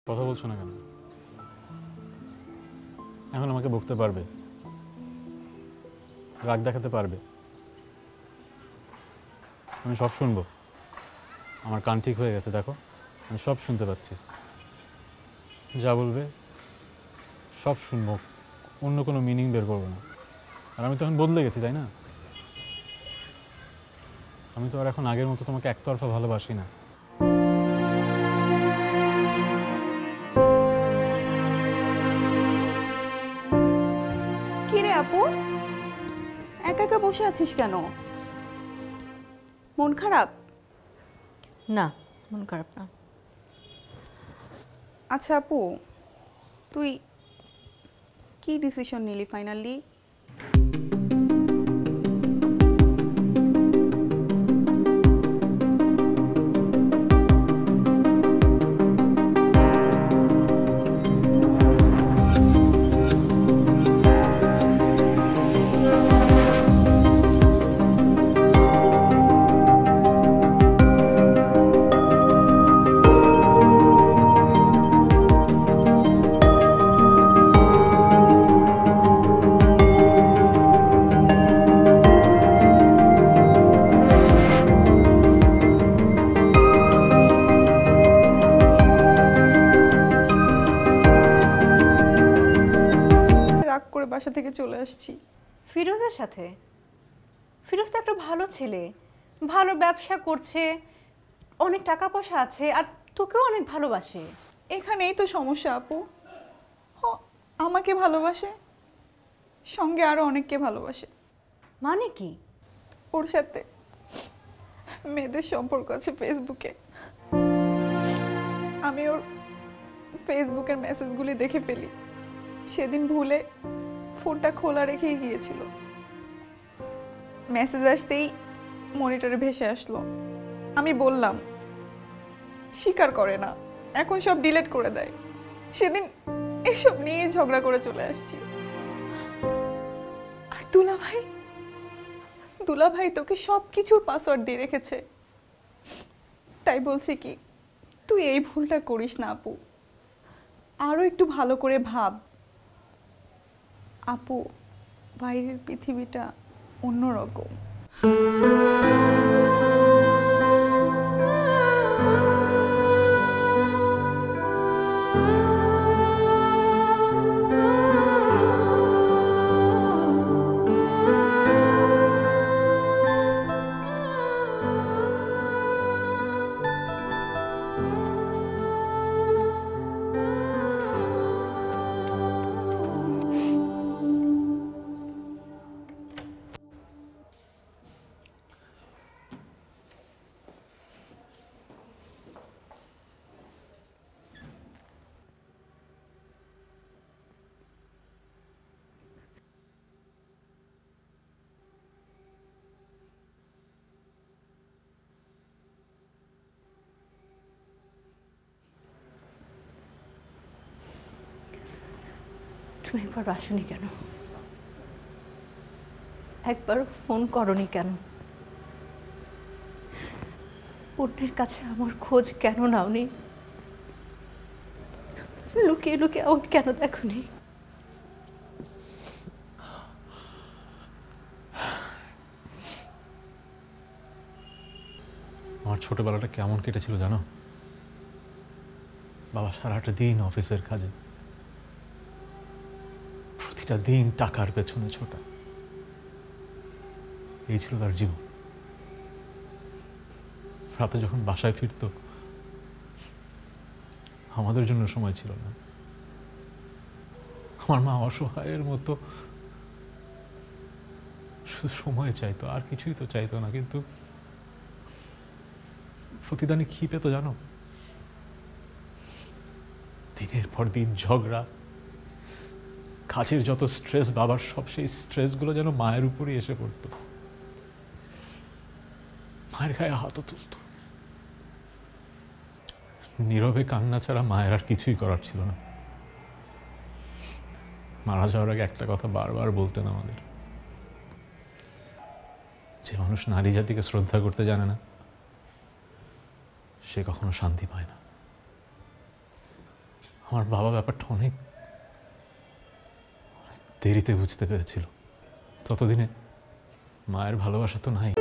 কথা বলছো না কেন? এখন আমাকে বকতে পারবে, রাগ দেখাতে পারবে, আমি সব শুনবো। আমার কান ঠিক হয়ে গেছে, দেখো আমি সব শুনতে পাচ্ছি। যা বলবে সব শুনবো, অন্য কোনো মিনিং বের করবো না। আর আমি তো এখন বদলে গেছি, তাই না? আমি তো আর এখন আগের মতো তোমাকে একতরফা ভালোবাসি না। কি রে আপু, একা একা বসে আছিস কেন? মন খারাপ? না, মন খারাপ না। আচ্ছা আপু, তুই কি ডিসিশন নিলি ফাইনালি? রাগ করে বাসা থেকে চলে আসছি। ফিরোজের সাথে? ফিরোজ তো একটা ভালো ছেলে, ভালো ব্যবসা করছে, অনেক টাকা পয়সা আছে, আর তোকেও অনেক ভালোবাসে। এখানেই তো সমস্যা আপু। আমাকে ভালোবাসে, সঙ্গে আরো অনেককে ভালোবাসে। মানে কি? ওর সাথে মেয়েদের সম্পর্ক আছে ফেসবুকে। আমি ওর ফেসবুকের মেসেজগুলি দেখে ফেলি। সেদিন ভুলে ফোনটা খোলা রেখেই গিয়েছিল। মেসেজ আসতেই মনিটরে ভেসে আসলো। আমি বললাম, স্বীকার করে না, এখন সব ডিলিট করে দেয়। সেদিন এসব নিয়ে ঝগড়া করে চলে আসছি। আর দুলাভাই তোকে সব কিছুর পাসওয়ার্ড দিয়ে রেখেছে। তাই বলছি কি, তুই এই ভুলটা করিস না আপু, আরো একটু ভালো করে ভাব। আপু, বাইরের পৃথিবীটা অন্যরকম। তুমি একবার আসোনি কেন? একবারও ফোন করনি কেন? অন্যের কাছে আমার খোঁজ কেন নাওনি? লুকিয়ে লুকিয়ে আমাকে কেন দেখোনি? আমার ছোটবেলাটা কেমন কেটেছিল জানো? বাবা সারাটা দিন অফিসের কাজে, প্রতিটা দিন টাকার পেছনে ছোটা, এই ছিল তার জীবন। রাতে যখন বাসায় ফিরত, আমাদের জন্য সময় ছিল না। আমার মা অসহায়ের মতো শুধু সময় চাইতো, আর কিছুই তো চাইতো না, কিন্তু প্রতিদানে কি পেত জানো? দিনের পর দিন ঝগড়া, কাজের যত স্ট্রেস, বাবার সব সেই স্ট্রেসগুলো যেন মায়ের উপরই এসে পড়ত। মায়ের গায়ে হাতও তুলত। নীরবে কান্না ছাড়া মায়ের আর কিছুই করার ছিল না। মারা যাওয়ার আগে একটা কথা বারবার বলতেন আমাদের, যে মানুষ নারী জাতিকে শ্রদ্ধা করতে জানে না, সে কখনো শান্তি পায় না। আমার বাবা ব্যাপারটা অনেক দেরিতে বুঝতে পেরেছিল। ততদিনে মায়ের ভালোবাসা তো নাই।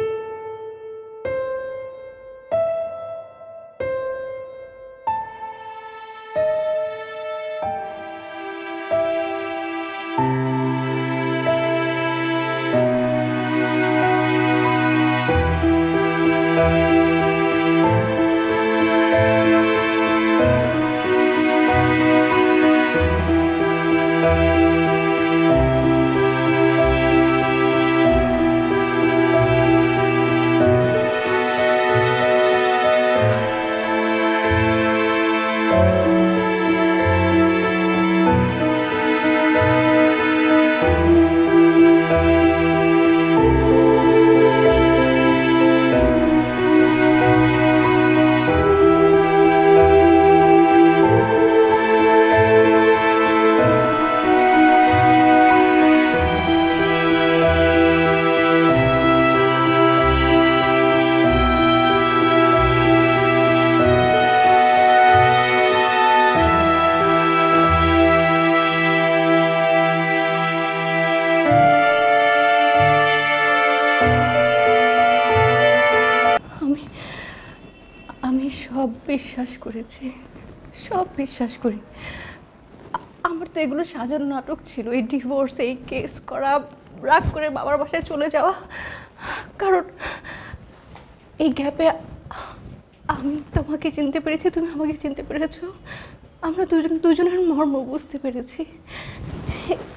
আমি সব বিশ্বাস করেছি, সব বিশ্বাস করি। আমার তো এগুলো সাজানো নাটক ছিল, এই ডিভোর্স, এই কেস করা, রাগ করে বাবার বাসায় চলে যাওয়া। কারণ এই গ্যাপে আমি তোমাকে চিনতে পেরেছি, তুমি আমাকে চিনতে পেরেছো, আমরা দুজনের মর্ম বুঝতে পেরেছি।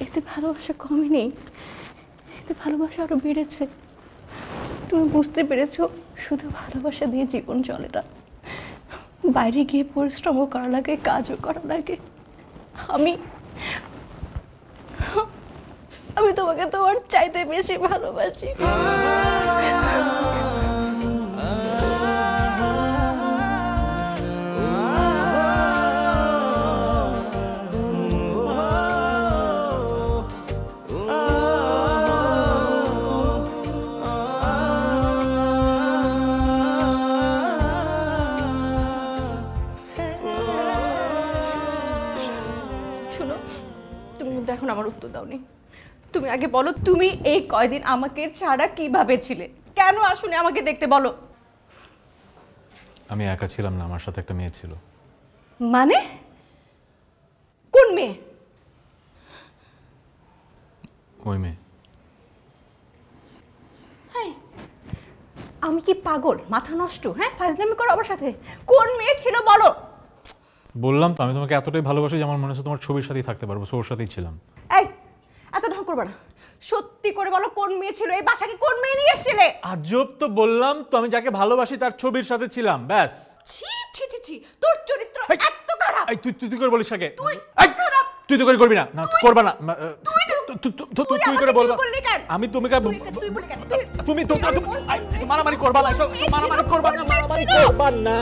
এতে ভালোবাসা কমে নেই, এতে ভালোবাসা আরও বেড়েছে। তুমি বুঝতে পেরেছো শুধু ভালোবাসা দিয়ে জীবন চলে না, বাইরে গিয়ে পরিশ্রমও করা লাগে, কাজও করা লাগে। আমি তোমাকে তোমার চাইতে বেশি ভালোবাসি। এখন আমার উত্তর দাওনি। তুমি আগে বলো, তুমি এই কয়দিন আমাকে ছাড়া কিভাবে ছিলে? কেন আসুনি আমাকে দেখতে, বলো। আমি একা ছিলাম না, আমার সাথে একটা মেয়ে ছিল। মানে কোন মেয়ে? ওই মেয়ে। আমি কি পাগল, মাথা নষ্ট? হ্যাঁ, ফাজলামি করো আমার সাথে। কোন মেয়ে ছিল বলো। বললাম তো আমি তোমাকে এতটাই ভালোবাসি যে আমার মনে হচ্ছে তোমার ছবির সাথেই থাকতে পারবো, ওর সাথেই ছিলাম। এই এত ঢং করবে না, সত্যি করে বলো কোন মেয়ে ছিল? এই বাসাকে কোন মেয়ে নিয়ে এসেছিলে? আজব তো, বললাম তো আমি যাকে ভালোবাসি তার ছবির সাথে ছিলাম, ব্যাস। ছি ছি ছি ছি, তোর চরিত্র এত খারাপ। এই তুই করে বলিস আগে। তুই খারাপ। তুই তো করে করবি না, না করবা না। তুই করে বলবা। আমি তুমি তুমি মারামারি করবা না, মারামারি করবা না, মারামারি করবা না।